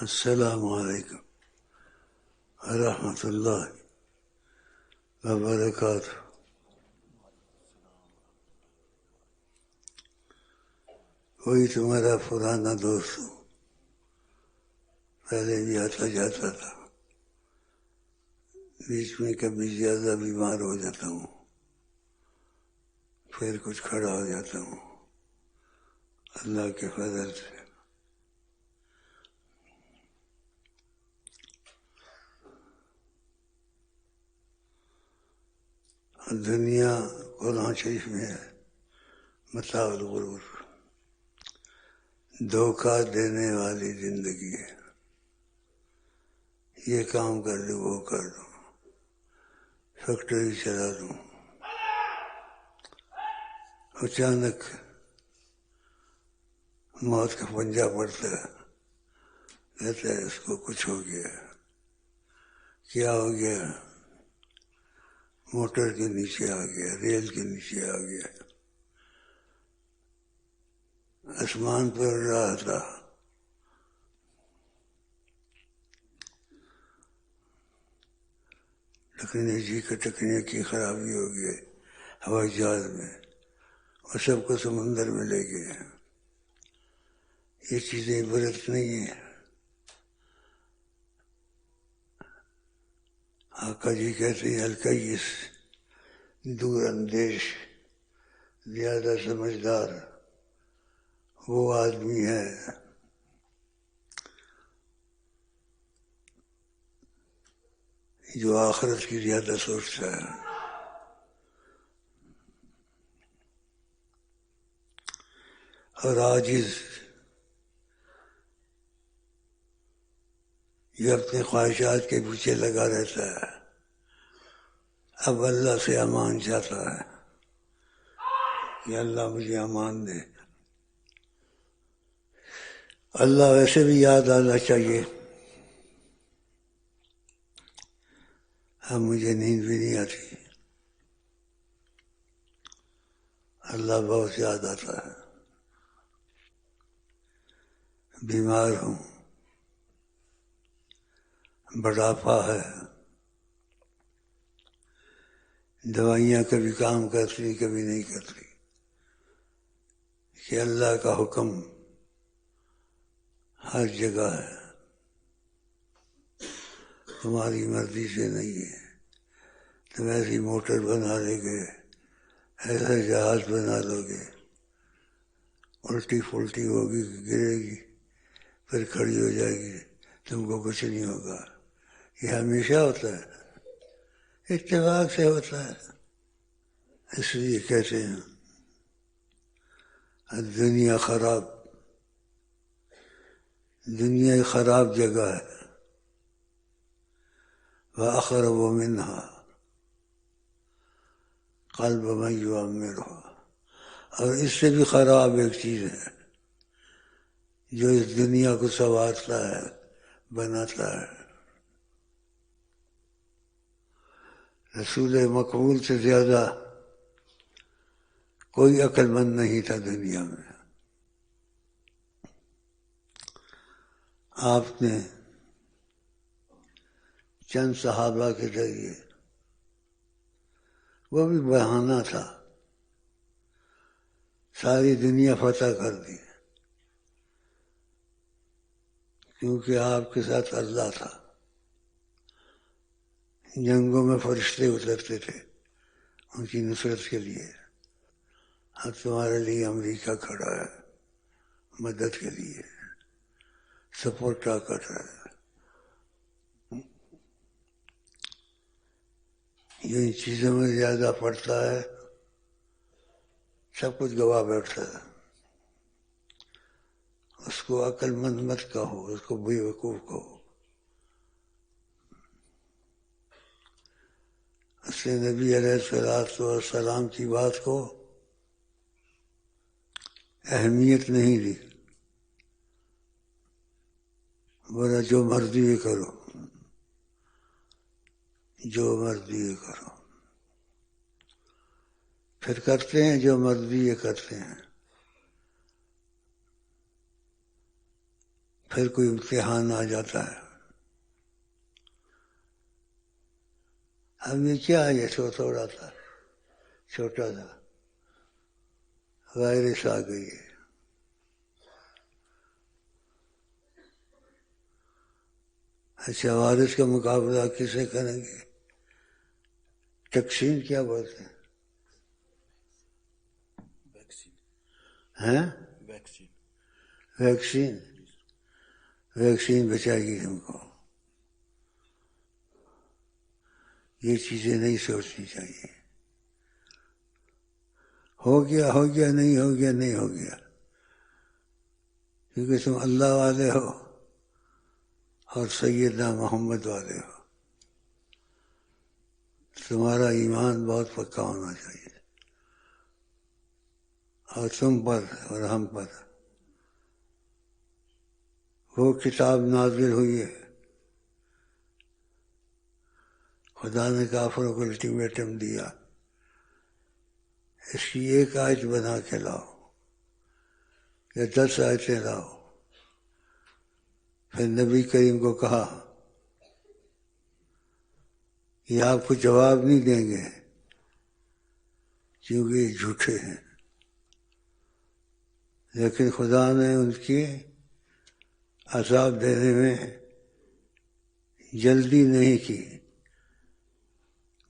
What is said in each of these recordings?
السلام علیکم ورحمۃ اللہ وبرکاتہ۔ وہی تمہارا پرانا دوست ہوں، پہلے بھی آتا جاتا تھا، بیچ میں کبھی زیادہ بیمار ہو جاتا ہوں، پھر کچھ کھڑا ہو جاتا ہوں اللہ کے فضل سے۔ دنیا قرآن شریف میں ہے متاع الغرور، دھوکہ دینے والی زندگی ہے۔ یہ کام کر دوں، وہ کر دوں، فیکٹری چلا دوں، اچانک موت کا پنجہ پڑتا ہے، کہتا ہے اس کو کچھ ہو گیا۔ کیا ہو گیا؟ موٹر کے نیچے آ گیا، ریل کے نیچے آ گیا، آسمان پر اڑ رہا تھا، ٹکنے کی خرابی ہو گئی ہوائی جہاز میں، اور سب کو سمندر میں لے گئے۔ یہ چیزیں عبرت نہیں ہیں۔ آقا جی کہتے ہیں الکیس، دور اندیش، زیادہ سمجھدار وہ آدمی ہے جو آخرت کی زیادہ سوچتا ہے۔ اور عاجز یہ اپنے خواہشات کے پیچھے لگا رہتا ہے، اب اللہ سے امان چاہتا ہے کہ اللہ مجھے امان دے۔ اللہ ویسے بھی یاد آنا چاہیے، اب مجھے نیند بھی نہیں آتی، اللہ بہت یاد آتا ہے۔ بیمار ہوں، بڑھاپا ہے، دوائیاں کبھی کام کرتی کبھی نہیں کرتی، کہ اللہ کا حکم ہر جگہ ہے، تمہاری مرضی سے نہیں ہے۔ تم ایسی موٹر بنا لے گے، ایسا جہاز بنا لو گے، الٹی پھلٹی ہوگی، گرے گی، پھر کھڑی ہو جائے گی، تم کو کچھ نہیں ہوگا۔ یہ ہمیشہ ہوتا ہے، اتفاق سے ہوتا ہے۔ اس لیے کہتے ہیں دنیا خراب، دنیا ایک خراب جگہ ہے، وَأَقْرَبُ مِنْهَا قَلْبُ مَنْ يُعَمِّرُهَا، اور اس سے بھی خراب ایک چیز ہے جو اس دنیا کو سنوارتا ہے، بناتا ہے۔ رسول مقبول سے زیادہ کوئی عقل مند نہیں تھا دنیا میں۔ آپ نے چند صحابہ کے ذریعے، وہ بھی بہانہ تھا، ساری دنیا فتح کر دی، کیونکہ آپ کے ساتھ اللہ تھا۔ جنگوں میں فرشتے اترتے تھے ان کی نصرت کے لیے۔ اب تمہارے لیے امریکہ کھڑا ہے مدد کے لیے، سپورٹ کر رہا ہے۔ جو ان چیزوں میں زیادہ پڑتا ہے سب کچھ گوا بیٹھتا ہے۔ اس کو عقل مند مت کہو، اس کو بے وقوف کہو۔ اس نے نبی علیہ السلام کی بات کو اہمیت نہیں دی، بولا جو مرضی کرو، جو مرضی کرو۔ پھر کرتے ہیں جو مرضی کرتے ہیں، پھر کوئی امتحان آ جاتا ہے. اب یہ کیا ہے؟ یہ تھوڑا سا چھوٹا سا وائرس آ گئی ہے. اچھا، وائرس کا مقابلہ کسے کریں گے؟ ویکسین کیا بولتے ہیں؟ ہیں؟ ویکسین بچائے گی ہم کو. یہ چیزیں نہیں سوچنی چاہیے. ہو گیا نہیں ہو گیا نہیں ہو گیا، کیونکہ تم اللہ والے ہو اور سیدنا محمد والے ہو. تمہارا ایمان بہت پکا ہونا چاہیے، اور تم پر اور ہم پر وہ کتاب نازل ہوئی ہے. خدا نے کافروں کو الٹیمیٹم دیا، اس کی ایک آیت بنا کے لاؤ یا 10 آیتیں لاؤ. پھر نبی کریم کو کہا یہ آپ کو جواب نہیں دیں گے کیونکہ یہ جھوٹے ہیں. لیکن خدا نے ان کی عذاب دینے میں جلدی نہیں کی،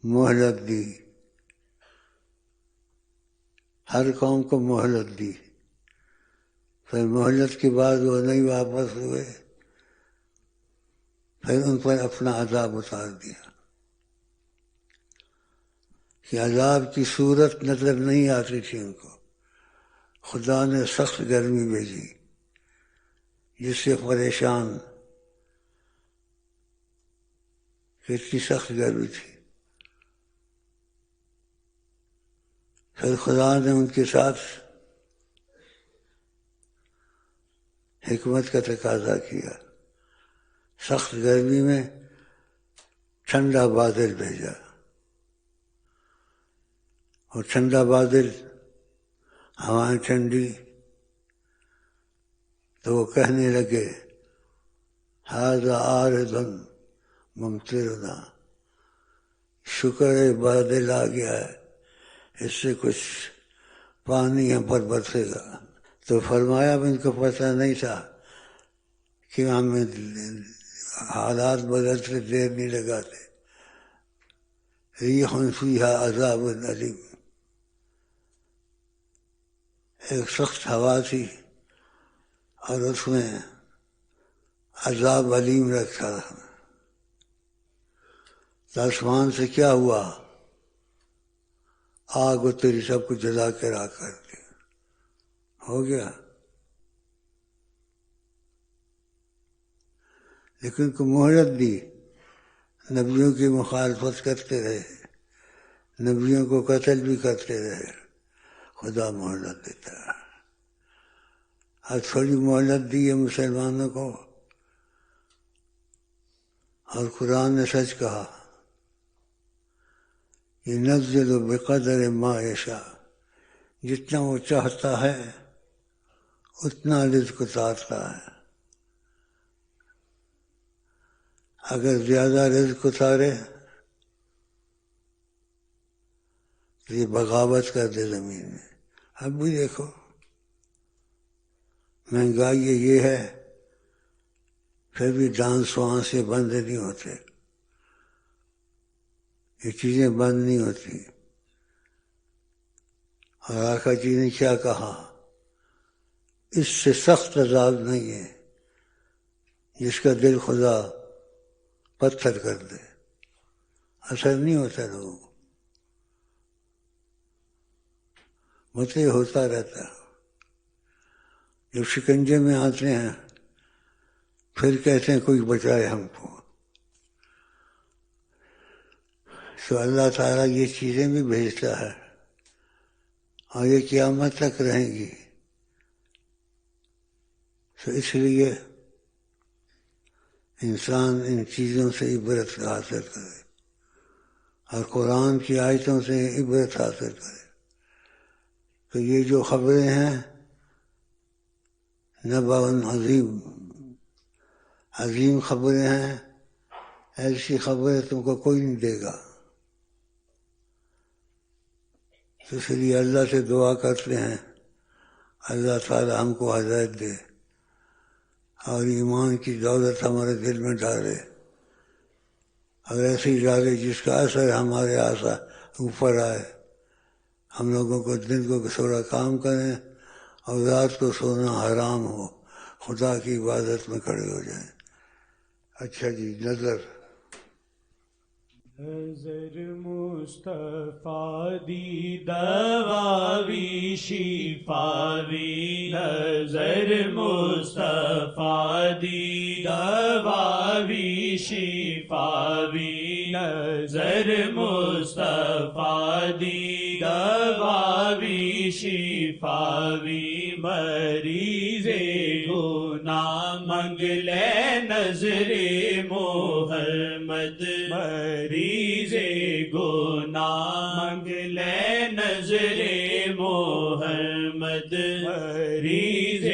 مہلت دی. ہر قوم کو مہلت دی. پھر مہلت کے بعد وہ نہیں واپس ہوئے، پھر ان پر اپنا عذاب اتار دیا. کہ عذاب کی صورت نظر نہیں آتی تھی ان کو. خدا نے سخت گرمی بھیجی جس سے پریشان. کتنی سخت گرمی تھی. پھر خدا نے ان کے ساتھ حکمت کا تقاضا کیا. سخت گرمی میں ٹھنڈا بادل بھیجا، اور ٹھنڈا بادل، ہوائیں ٹھنڈی، تو وہ کہنے لگے ھذا عارض ممطرنا، شکر ہے بادل آ گیا ہے، اس سے کچھ پانی ہم پر برسے گا. تو فرمایا اب ان کو پتہ نہیں تھا کہ ہمیں حالات بدلتے دیر نہیں لگاتے. ریح فیہا عذاب علیم، ایک سخت ہوا تھی اور اس میں عذاب علیم رکھا تھا. تو آسمان سے کیا ہوا؟ آگ اتری، سب کو جلا کے راکھ کر دیا. ہو گیا. لیکن کو مہلت دی. نبیوں کی مخالفت کرتے رہے، نبیوں کو قتل بھی کرتے رہے. خدا مہلت دیتا ہے. آج تھوڑی مہلت دی ہے مسلمانوں کو، اور قرآن نے سچ کہا ينزل بقدر ما یشاء، جتنا وہ چاہتا ہے اتنا رزق اتارتا ہے. اگر زیادہ رزق اتارے تو یہ بغاوت کر دے زمین میں. اب بھی دیکھو مہنگائی یہ ہے، پھر بھی ڈانس وانس سے بند نہیں ہوتے، یہ چیزیں بند نہیں ہوتی. اور آقا جی نے کیا کہا؟ اس سے سخت عذاب نہیں ہے جس کا دل خدا پتھر کر دے. اثر نہیں ہوتا لوگوں کو، مطلب ہوتا رہتا ہے. جب شکنجے میں آتے ہیں پھر کہتے ہیں کوئی بچائے ہم کو. تو اللہ تعالیٰ یہ چیزیں بھی بھیجتا ہے، اور یہ قیامت تک رہیں گی. تو اس لیے انسان ان چیزوں سے عبرت حاصل کرے، اور قرآن کی آیتوں سے عبرت حاصل کرے کہ یہ جو خبریں ہیں نبأ عظیم، عظیم خبریں ہیں، ایسی خبریں تم کو کوئی نہیں دے گا. تو اس لیے اللہ سے دعا کرتے ہیں اللہ تعالی ہم کو ہدایت دے اور ایمان کی دولت ہمارے دل میں ڈالے، اور ایسی ڈالے جس کا اثر ہمارے اوپر آئے. ہم لوگوں کو دن کو تھوڑا کام کریں اور رات کو سونا حرام ہو، خدا کی عبادت میں کھڑے ہو جائیں. اچھا جی، نظر مصطفیٰ دی دواوی شفاوی، نظر مصطفیٰ دی دواوی شفاوی، نظر مصطفیٰ دی دواوی شفاوی، مریض گناہ منگ لے نظر محمد، مریض گناہ منگ لے نظر محمد، مریض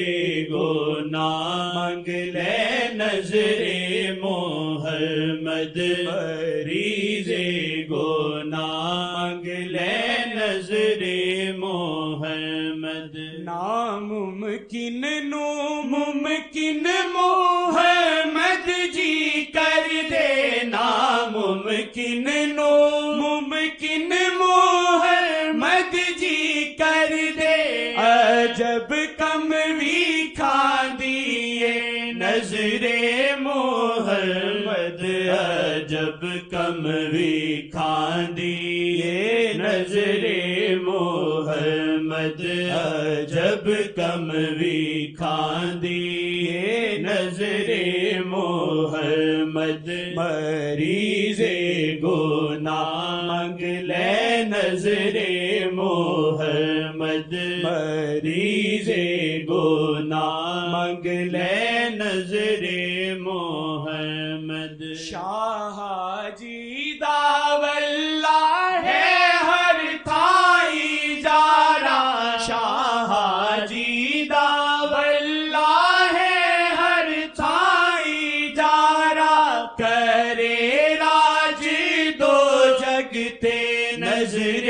گناہ منگ لے نظر محمد، مریض گناہ منگ لے نظر محمد. ناممکن نو ممکن محمد جی کر دے، ناممکن نو ممکن محمد جی کر دے، عجب کموی کھاندیے نظر محمد، عجب کموی کھاندیے نظر محمد، عجب کموی کھاندیے نظر محمد، مریض گناہ منگ لے نظر محمد، مریض گناہ منگ لے نظر محمد. شاہ جی داواللہ ہے ہر تھائی جارا، شاہ جی داواللہ ہے ہر تھائی جارا، کرے راج دو جگتے نظر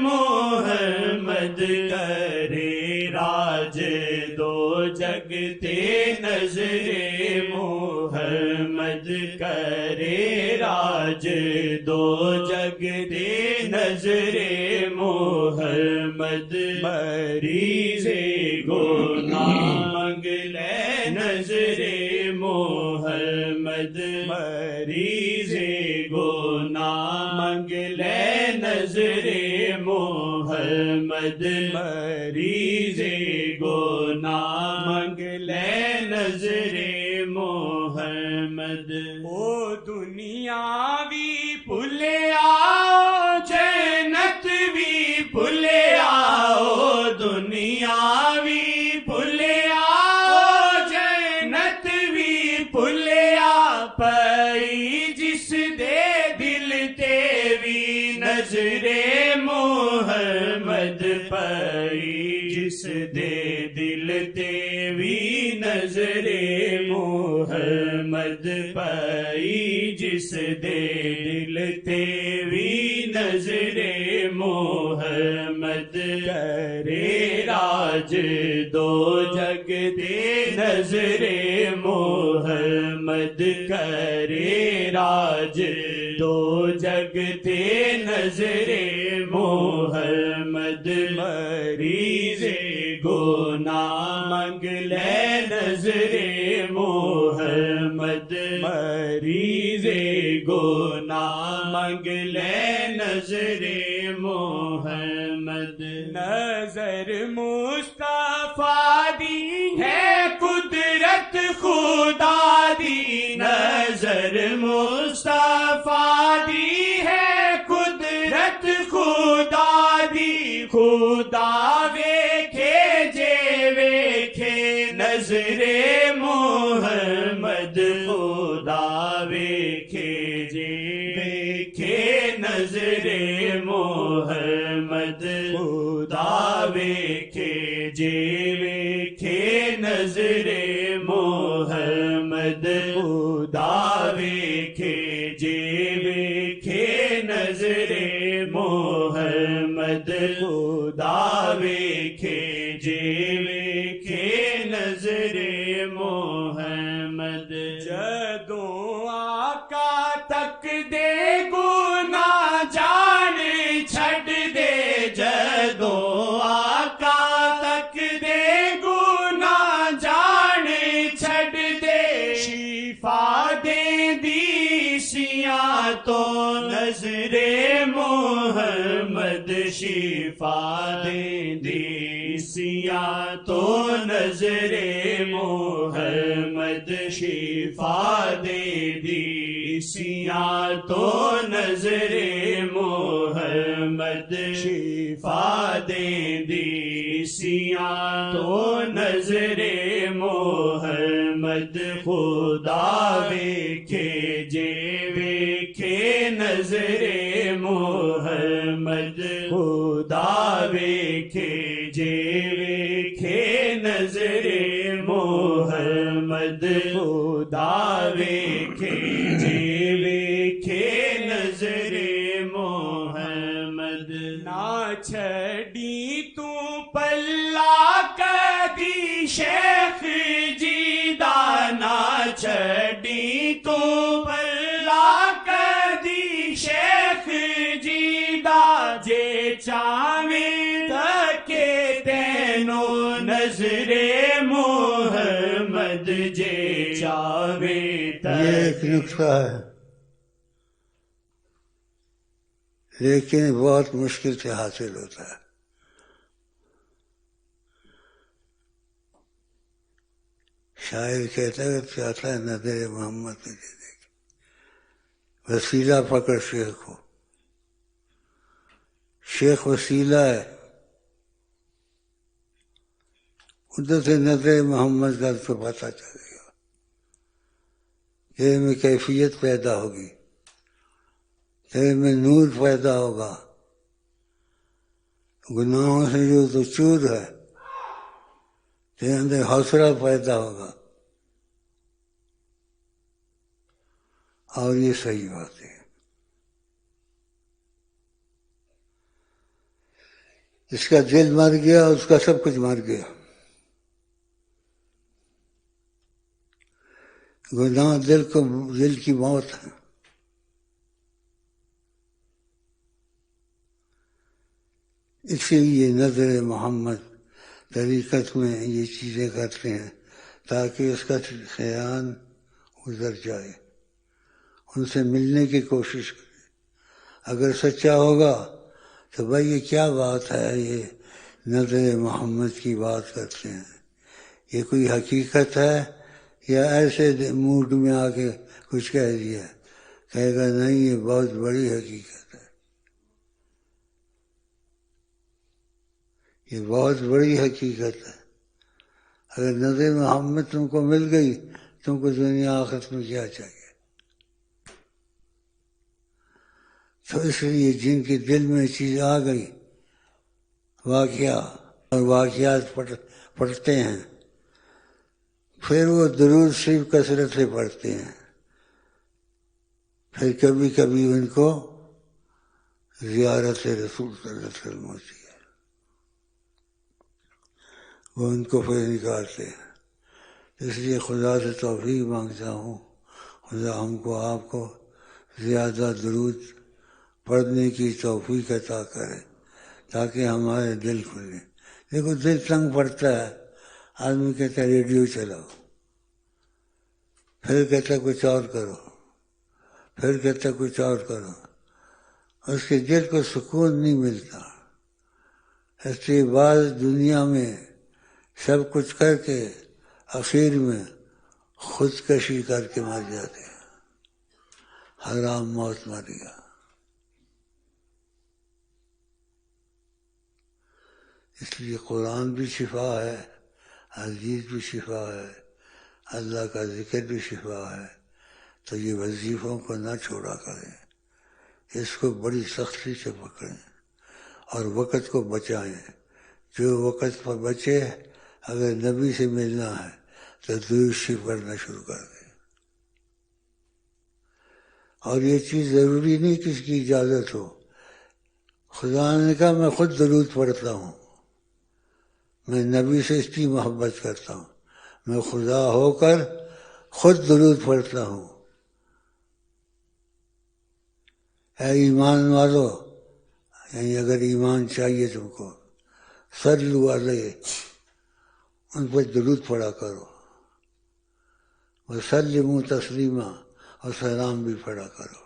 محمد، کرے راج دو جگتے نظر محمد، کرے راج دو جگتے نظر محمد، مریض گناہ منگ لے نظر محمد، مریض گناہ منگ لے نظر محمد، مریض گناہ منگ لے نظر محمد. او دنیاوی بھولے آؤ جنت بھی بھولے آؤ، دنیاوی بھولے آؤ جنت بھی بھولے آ، پئی جس دے دل تے بھی نظر محمد، پئی جس دے دل تے بھی نظر محمد، پئی جس دے دل تے بھی نظر محمد، کرے راج دو جگ دے نظر محمد، کرے راج دو جگ دے نظر محمد، مریض گناہ منگ لے نظر محمد، مریض گناہ منگ لے نظر محمد. نظر مصطفیٰ دی ہے قدرت خدا دی، نظر مصطفیٰ دی ہے قدرت خدا دی، خدا ویکھے جے ویکھے نظر محمد، خدا ویکھے جے ویکھے نظر محمد، خدا ویکھے جے ویکھے نظر محمد، خدا ویکھے جے ویکھے نظر محمد خدا ویکھے جے ویکھے نظر محمد جدوں آقا تک دے گناہ جان چھڈ دے جدوں آقا تک دے گناہ جان چھڈ دے شفا دے دی سیاں تو نظر محمد شفا دے دی سیاں تو نظر محمد شفا دے دی سیاں تو نظر محمد شفا دے دی سیاں تو نظر محمد خدا ویکھے جے ویکھے نظر محمد خدا ویکھے جے ویکھے نظر محمد خدا ویکھے جے ویکھے نظر محمد نہ چھڑی تو پلہ کدی شیخ جی دا نہ چھڑی تو پلہ کدی شیخ جی دا جے چاویں تکے تینوں نظر محمد جے چاویں تک یہ ایک نقطہ ہے لیکن بہت مشکل سے حاصل ہوتا ہے. شاعر کہتا ہے کہ چاہتا ہے نظر محمد تجھے دیکھ. وسیلہ پکڑ شیخ کو. شیخ وسیلہ ہے. ادھر سے نظر محمد کا تو پتہ چلے گا. دل میں کیفیت پیدا ہوگی, دل میں نور پیدا ہوگا. گناہوں سے جو تو چور ہے دل اندر حوصلہ پیدا ہوگا. اور یہ صحیح بات ہے. جس کا دل مر گیا اس کا سب کچھ مر گیا. گناہ دل کی موت ہے. اسی لیے نظر محمد طریقت میں یہ چیزیں کرتے ہیں تاکہ اس کا خیال گزر جائے. ان سے ملنے کی کوشش کرے. اگر سچا ہوگا تو بھائی یہ کیا بات ہے, یہ نظر محمد کی بات کرتے ہیں, یہ کوئی حقیقت ہے یا ایسے موڈ میں آ کے کچھ کہہ دیا. کہے گا نہیں, یہ بہت بڑی حقیقت ہے, یہ بہت بڑی حقیقت ہے. اگر نظر محمد تم کو مل گئی, تم کو دنیا آخرت میں کیا چاہیے. تو اس لیے جن کے دل میں چیز آ گئی, واقعہ اور واقعات پڑھتے ہیں, پھر وہ درود شریف کثرت سے پڑھتے ہیں. پھر کبھی کبھی ان کو زیارت رسول صلی اللہ علیہ وسلم ہوتی ہے, وہ ان کو پھر نکالتے ہیں. اس لیے خدا سے توفیق مانگتا ہوں, خدا ہم کو آپ کو زیادہ درود پڑھنے کی توفیق عطا کرے تاکہ ہمارے دل کھلے. دیکھو دل تنگ پڑتا ہے, آدمی کہتا ہے ریڈیو چلاؤ, پھر کہتا ہے کچھ اور کرو, پھر کہتا ہے کچھ اور کرو. اس کے دل کو سکون نہیں ملتا. اس لیے بعض دنیا میں سب کچھ کر کے آخر میں خودکشی کر کے مر جاتے ہیں. حرام موت مر گیا. اس لیے قرآن بھی شفا ہے, حدیث بھی شفا ہے, اللہ کا ذکر بھی شفا ہے. تو یہ وظیفوں کو نہ چھوڑا کریں, اس کو بڑی سختی سے پکڑیں اور وقت کو بچائیں. جو وقت پر بچے, اگر نبی سے ملنا ہے تو درود شریف پڑھنا شروع کر دیں. اور یہ چیز ضروری نہیں کہ اس کی اجازت ہو. خدا نے کہا میں خود درود پڑھتا ہوں، میں نبی سے اس کی محبت کرتا ہوں، میں خدا ہو کر خود درود پڑھتا ہوں. اے ایمان والو، یعنی اگر ایمان چاہیے تم کو، صلو علیہ، ان پر درود پڑھا کرو، وسلموا تسلیما، اور سلام بھی پڑھا کرو.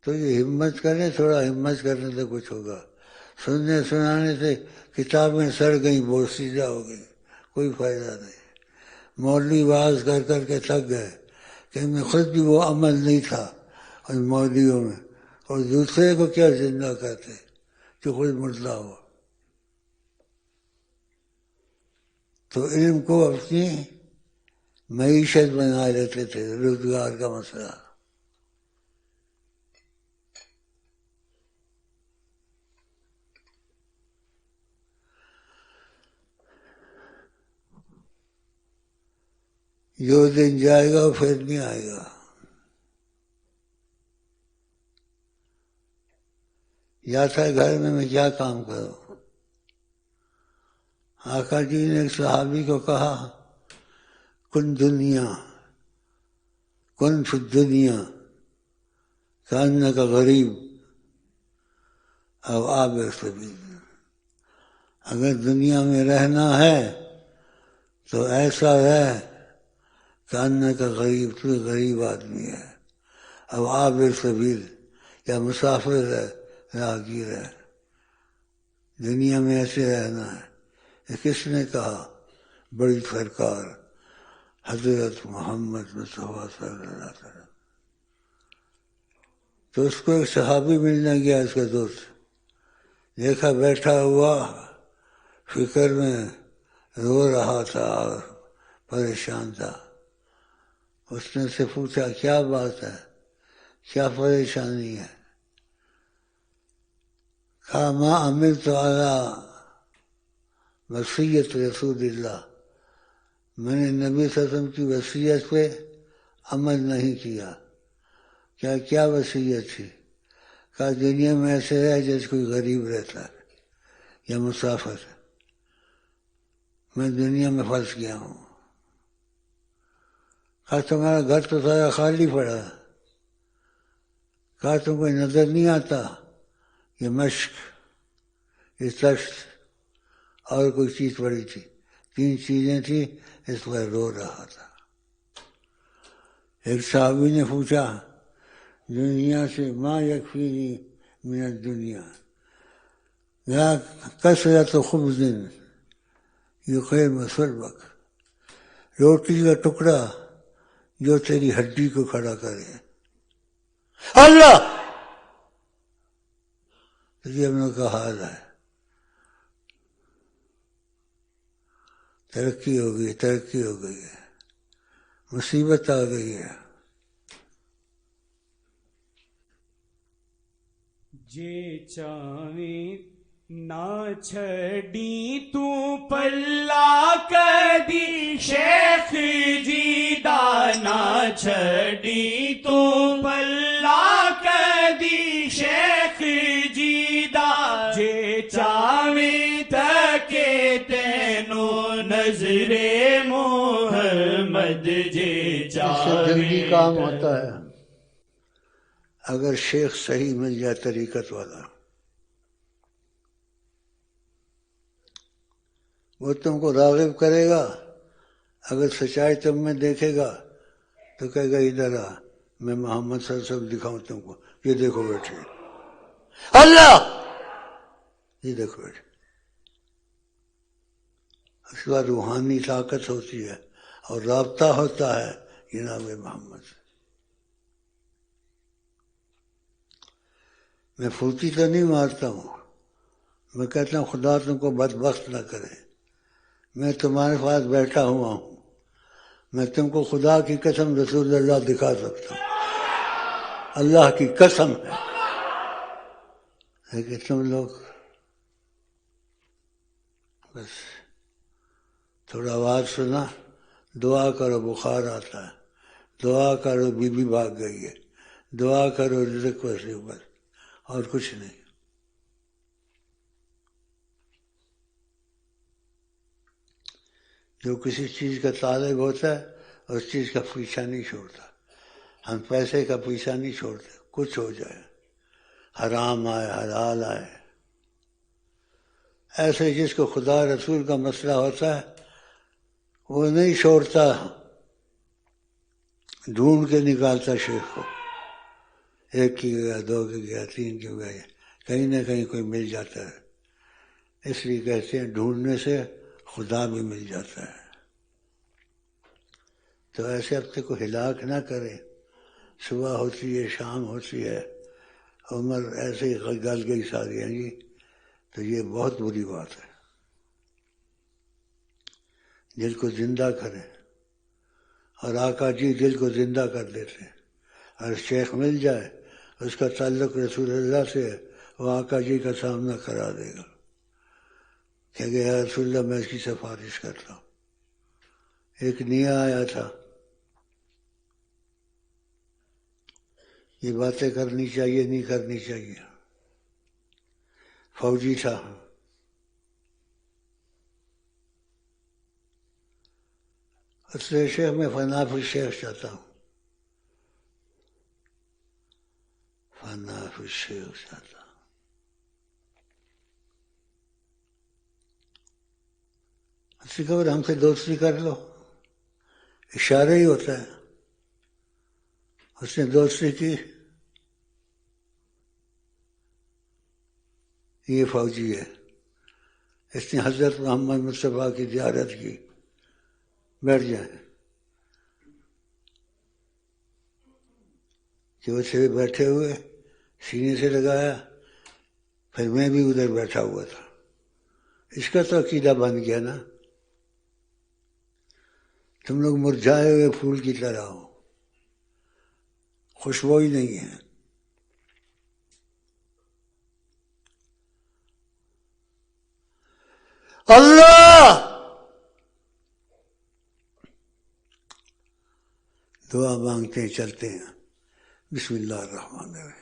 تو یہ ہمت کریں، تھوڑا ہمت کرنے سے کچھ ہوگا. سننے سنانے سے کتابیں سڑ گئیں، بوسیدہ ہو گئی، کوئی فائدہ نہیں. مولوی واعظ کر کر کے تھک گئے کہ میں خود بھی وہ عمل نہیں تھا ان مولویوں میں، اور دوسرے کو کیا زندہ کرتے جو خود مردہ ہو. تو علم کو اپنی معیشت بنا لیتے تھے، روزگار کا مسئلہ. جو دن جائے گا پھر نہیں آئے گا. یا تھا گھر میں کیا کام کروں. آقا جی نے ایک صحابی کو کہا کن دنیا، کن فی الدنیا کانک غریب او عابر سبیل. اگر دنیا میں رہنا ہے تو ایسا رہ کانک غریب، تو غریب آدمی ہے، او عابر سبیل، یا مسافر ہے، راہگیر ہے. دنیا میں ایسے رہنا ہے. کس نے کہا؟ بڑی سرکار حضرت محمد مصطفیٰ صلی اللہ علیہ وسلم. تو اس کو ایک صحابی ملنے گیا، اس کا دوست، دیکھا بیٹھا ہوا فکر میں رو رہا تھا اور پریشان تھا. اس نے سے پوچھا کیا بات ہے، کیا پریشانی ہے؟ کہا ما عملت علی وصیت رسول اللہ، میں نے نبی صلی اللہ علیہ وسلم کی وصیت پہ عمل نہیں کیا. کیا وصیت تھی؟ کہا دنیا میں ایسے رہے جیسے کوئی غریب رہتا ہے یا مسافر. میں دنیا میں پھنس گیا ہوں. کہا تمہارا گھر تو سارا خالی پڑا ہے. کہا تم کو نظر نہیں آتا یہ مشق، یہ تشت، اور کوئی چیز پڑی تھی، 3 چیزیں تھیں، اس پر رو رہا تھا. ایک صحابی نے پوچھا دنیا سے ما یکفینی من الدنیا یا کثرت خبز یقیم صلبک، روٹی کا ٹکڑا جو تیری ہڈی کو کھڑا کرے. اللہ، یہ ہم لوگ کا حال ہے. ترقی ہو گئی، ترقی ہو گئی ہے، مصیبت آ گئی ہے. جے چاویں نہ چھڑی تو پلا کدی شیخ جی دا، نہ چھڑی تو پلا کدی شیخ جی دا. جے چاویں تکے تینوں نظر محمد، جے چاویں جلدی کام ہوتا ہے اگر شیخ صحیح مل جائے، طریقت والا. وہ تم کو راغب کرے گا. اگر سچائی تم میں دیکھے گا تو کہے گا ادھر آ، میں محمد صلی اللہ علیہ وسلم دکھاؤں تم کو. یہ دیکھو بیٹھے اللہ، یہ دیکھو بیٹھے. اس کے بعد روحانی طاقت ہوتی ہے اور رابطہ ہوتا ہے جناب محمد سے. میں پھوٹی تو نہیں مارتا ہوں، میں کہتا ہوں خدا تم کو بدبخت نہ کرے. میں تمہارے پاس بیٹھا ہوا ہوں، میں تم کو خدا کی قسم رسول اللہ دکھا سکتا ہوں، اللہ کی قسم ہے. لیکن تم لوگ بس تھوڑا آواز سنا، دعا کرو بخار آتا ہے، دعا کرو بی بی بھاگ گئی ہے، دعا کرو رزق وسیع بس، اور کچھ نہیں۔ جو کسی چیز کا طالب ہوتا ہے اس چیز کا پیچھا نہیں چھوڑتا۔ ہم پیسے کا پیچھا نہیں چھوڑتے، کچھ ہو جائے، حرام آئے حلال آئے۔ ایسے جس کو خدا رسول کا مسئلہ ہوتا ہے وہ نہیں چھوڑتا، ڈھونڈ کے نکالتا شیخ کو، ایک کی گیا، دو کی گیا، تین کی گیا، کہیں نہ کہیں کوئی مل جاتا ہے۔ اس لیے کہتے ہیں ڈھونڈنے سے خدا بھی مل جاتا ہے۔ تو ایسے اپنے کو ہلاک نہ کرے۔ صبح ہوتی ہے، شام ہوتی ہے، عمر ایسے ہی گل گئی ساری، ہیں جی، تو یہ بہت بری بات ہے۔ دل کو زندہ کریں، اور آقا جی دل کو زندہ کر دیتے ہیں۔ اور شیخ مل جائے، اس کا تعلق رسول اللہ سے ہے، وہ آقا جی کا سامنا کرا دے گا کہ یا رسول اللہ میں اس کی سفارش کرتا ہوں۔ ایک نیا آیا تھا، یہ باتیں کرنی چاہیے نہیں کرنی چاہیے، فوجی تھا، اس لیے شیخ میں فنا فی الشیخ چاہتا ہوں، فنا فی الشیخ چاہتا ہوں۔ اسی خبر ہم سے دوستی کر لو، اشارہ ہی ہوتا ہے۔ اس نے دوستی کی، یہ فوجی ہے، اس نے حضرت محمد مصطفیٰ کی زیارت کی، بیٹھ جائیں کہ وہ سے بیٹھے ہوئے سینے سے لگایا، پھر میں بھی ادھر بیٹھا ہوا تھا۔ اس کا تو عقیدہ بن گیا نا، تم لوگ مرجھائے ہوئے پھول کی طرح ہو، خوشبو ہی نہیں ہے۔ اللہ دعا مانگتے ہیں، چلتے ہیں۔ بسم اللہ الرحمن الرحیم۔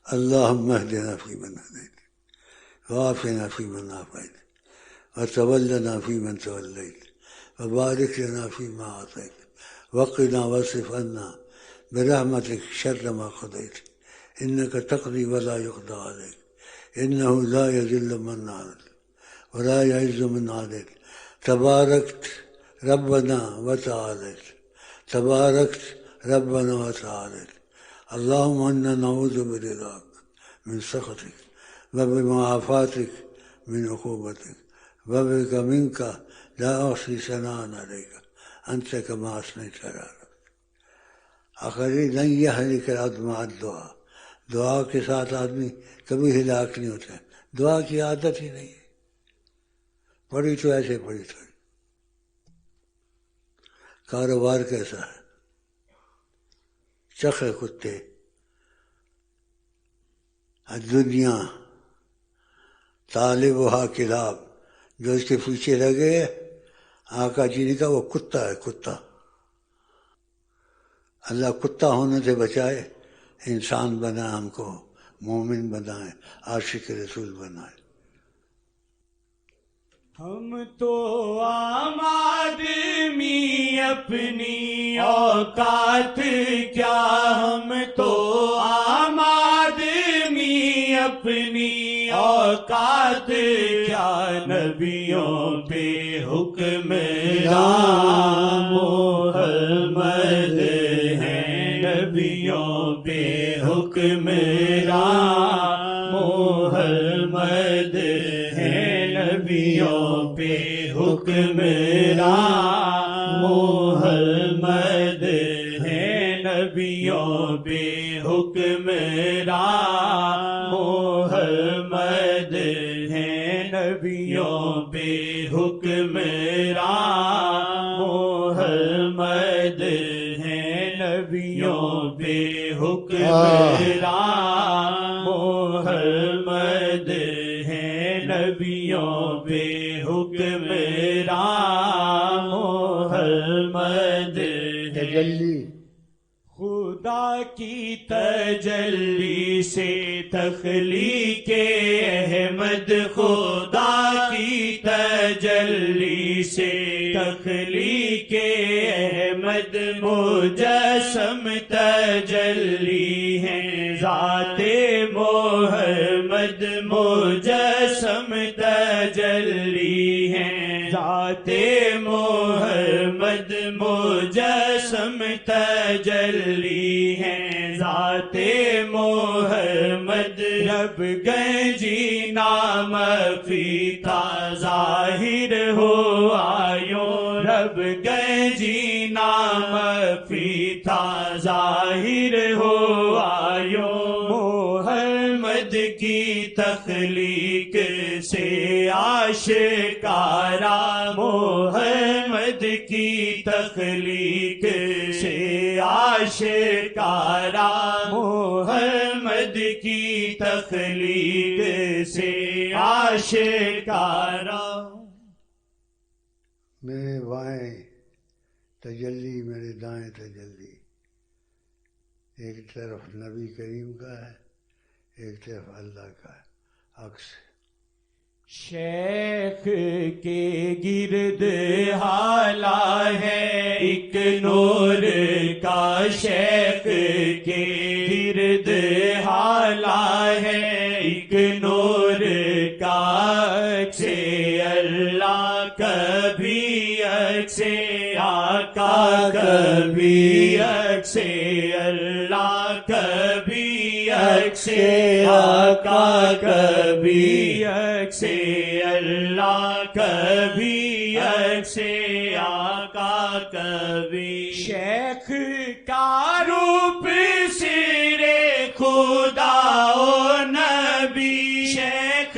اللہم اہدنا فیمن ہدیت، وعافنا فیمن عافیت، وتولنا فیمن تولیت، وبارک لنا فیما اعطیت، وقنا واصرف عنا برحمتک شر ما قضیت، انک تقضی ولا یقضی علیک، انہ لا یذل من عادیت ولا یعز من عادیت، تبارکت ربنا وتعالیت، تبارکت ربنا وتعالیت، اللہم انا نعوذ برضاک من سخطک وبمعافاتک من عقوبتک وبک منک لا احصی ثناء علیک انت کما اثنیت علی نفسک۔ آخری لن یہلک العبد مع الدعاء، دعا کے ساتھ آدمی کبھی ہلاک نہیں ہوتا ہے۔ دعا کی عادت ہی نہیں ہے، پڑھی تو ایسے پڑھی تھوڑی۔ کاروبار کیسا ہے؟ چخے کتے، دنیا طالب وہاں کلاب، جو اس کے پیچھے لگے، آقا جی نے کہا وہ کتا ہے، کتا۔ اللہ کتا ہونے سے بچائے، انسان بنا ہم کو، مومن بنائے، عاشق رسول بنائے۔ ہم تو عام آدمی اپنی اوقات کیا، ہم تو عام آدمی اپنی اوقات کیا، نبیوں پہ حکمران محمد ہیں، نبیوں پہ حکمران محمد ہیں، نبیوں پہ حکمران محمد ہیں، نبیوں پہ حکمران محمد ہیں، نبیوں پہ حکمران محمد ہیں، نبیوں پہ حکمران محمد ہیں، نبیوں پہ حکمران محمد ہیں۔ تجلی خدا کی تجلی سے تخلیق احمد، خدا کی تجلی سے تخلیق احمد، مجسم تجلی ہے ذات محمد، مجسم تجلی ہے ذات محمد، مجسم تجلی ہے ذات محمد، رب گنجی نام فیتا ظاہر ہو آیو، رب گنجی نام فیتا ظاہر ہو آیو، محمد کی تخلیق سے آشکارا، محمد کی تخلیق سے آشکارا، محمد کی تخلیق سے آشکارا۔ میرے بائیں تجلی، میرے دائیں تجلی، ایک طرف نبی کریم کا ہے، ایک طرف اللہ کا ہے، عکس۔ شیخ کے گرد حالہ ہے ایک نور کا، شیخ کے گرد حالہ ہے ایک نور کا، عکس اللہ کبھی عکس آقا، کبھی عکس اللہ، کبھی عکس آقا، کبھی عکس اللہ، کبھی عکس آقا، کبھی شیخ کا روپ سر خدا و نبی، شیخ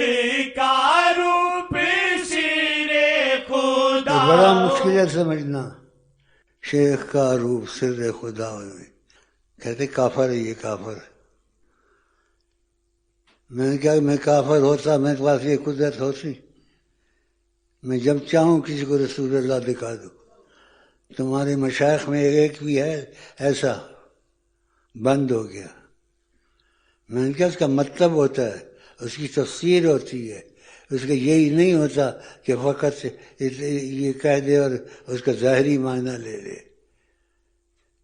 کا روپ سر خدا، بڑا مشکل ہے سمجھنا، شیخ کا روپ سر خدا میں کہتے کافر ہے، یہ کافر ہے۔ میں نے کہا میں کافر ہوتا، میرے پاس یہ قدرت ہوتی، میں جب چاہوں کسی کو رسول اللہ دکھا دوں۔ تمہارے مشائخ میں ایک بھی ہے ایسا؟ بند ہو گیا۔ میں نے کہا اس کا مطلب ہوتا ہے، اس کی تفسیر ہوتی ہے، اس کا یہی نہیں ہوتا کہ فقط یہ کہہ دے اور اس کا ظاہری معنی لے لے۔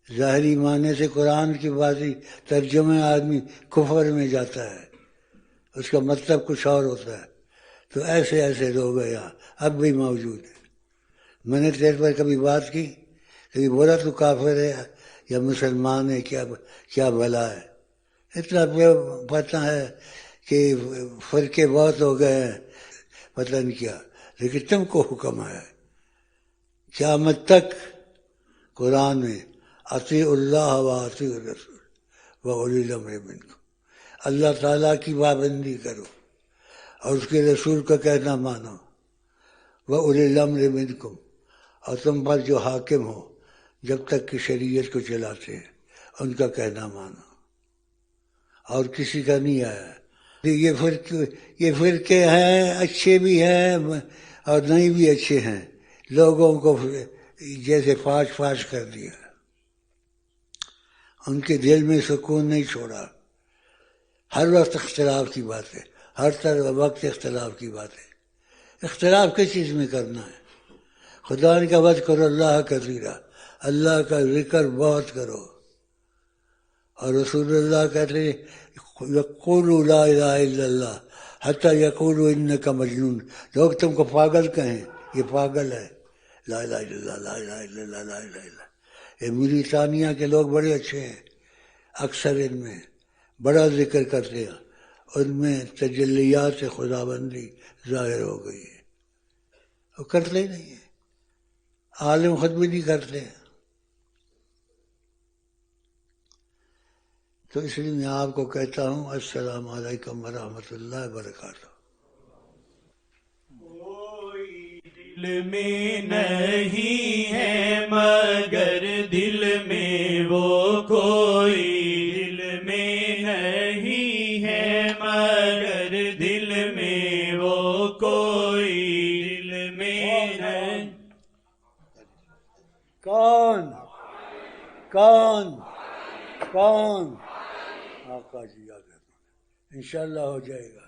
ظاہری معنی سے قرآن کی بازی ترجمہ آدمی کفر میں جاتا ہے، اس کا مطلب کچھ اور ہوتا ہے۔ تو ایسے ایسے لوگ ہیں یہاں، اب بھی موجود ہیں۔ میں نے تیرے پر کبھی بات کی، کبھی بولا تو کافر ہے یا مسلمان ہے، کیا بھلا ہے؟ اتنا پتہ ہے کہ فرقے بہت ہو گئے ہیں، پتہ نہیں کیا، لیکن تم کو حکم ہے قیامت تک قرآن میں اطیع اللہ و اطیع الرسول و اولی الامر منکم، اللہ تعالیٰ کی پابندی کرو اور اس کے رسول کا کہنا مانو، وہ اولی الامر منکم، اور تم پر جو حاکم ہو جب تک کہ شریعت کو چلاتے ہیں ان کا کہنا مانو، اور کسی کا نہیں آیا۔ یہ فرقے ہیں، اچھے بھی ہیں اور نہیں بھی اچھے ہیں، لوگوں کو جیسے فاش کر دیا، ان کے دل میں سکون نہیں چھوڑا، ہر وقت اختلاف کی بات ہے، ہر وقت اختلاف کی بات ہے۔ اختلاف کس چیز میں کرنا ہے؟ خدا نے کہا وذکروا اللہ کثیرا، اللہ کا ذکر بہت کرو، اور رسول اللہ کہتے ہیں یقولوا لا الہ الا اللہ حتی یقولوا انک مجنون، لوگ تم کو پاگل کہیں، یہ پاگل ہے، لا الہ الا اللہ، لا الہ الا اللہ، لا الہ الا اللہ۔ یہ موریتانیہ کے لوگ بڑے اچھے ہیں، اکثر ان میں بڑا ذکر کرتے ہیں، ان میں تجلیات خداوندی ظاہر ہو گئی ہے، وہ کرتے نہیں ہیں، عالم خود بھی نہیں کرتے۔ تو اس لیے میں آپ کو کہتا ہوں السلام علیکم ورحمۃ اللہ وبرکاتہ۔ کوئی دل میں نہیں ہے مگر دل میں وہ، کوئی دل میں نہیں ہے مگر دل میں وہ، کوئی دل میں نہیں۔ کون کون؟ آقا جی آ گئے، انشاءاللہ ہو جائے گا۔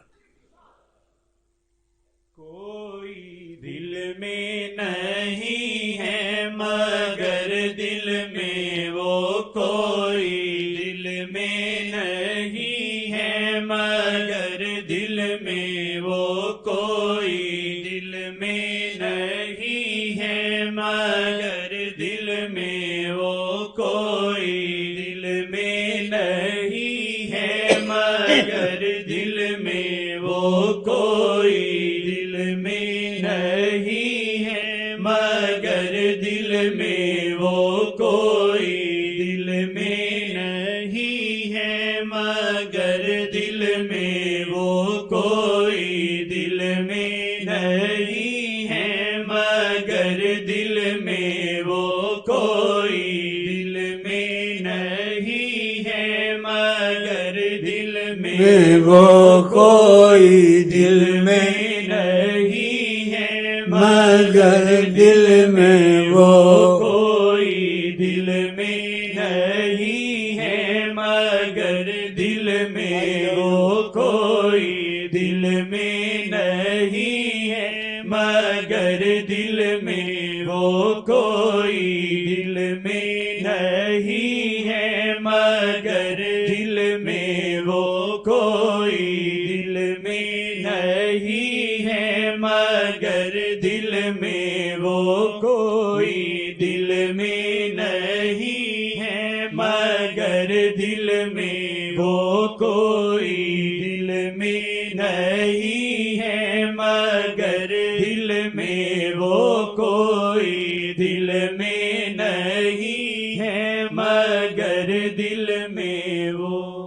کوئی دل میں نہیں ہے مگر دل میں وہ کوئی، دل میں نہیں ہے مگر دل میں وہ کوئی، دل میں نہیں ہے مگر دل میں وہ کوئی، دل میں نہیں ہے مگر دل میں وہ کوئی، دل میں نہیں ہے مگر دل میں وہ کوئی، دل میں نہیں ہے مگر دل میں وہ کوئی، دل میں نہیں ہے مگر دل میں وہ کوئی، دل میں نہیں ہے مگر دل میں وہ کوئی، دل میں نہیں ہے مگر دل میں وہ کوئی، دل میں نہیں ہے مگر دل میں وہ کوئی، دل میں نہیں ہے مگر دل میں وہ کوئی، دل میں نہیں ہے مگر دل میں وہ کوئی، دل میں نہیں ہے مگر دل میں وہ کوئی، دل میں نہیں ہے مگر دل میں وہ کوئی، دل میں نہیں ہے مگر دل میں وہ کوئی، دل میں نہیں ہے مگر دل میں وہ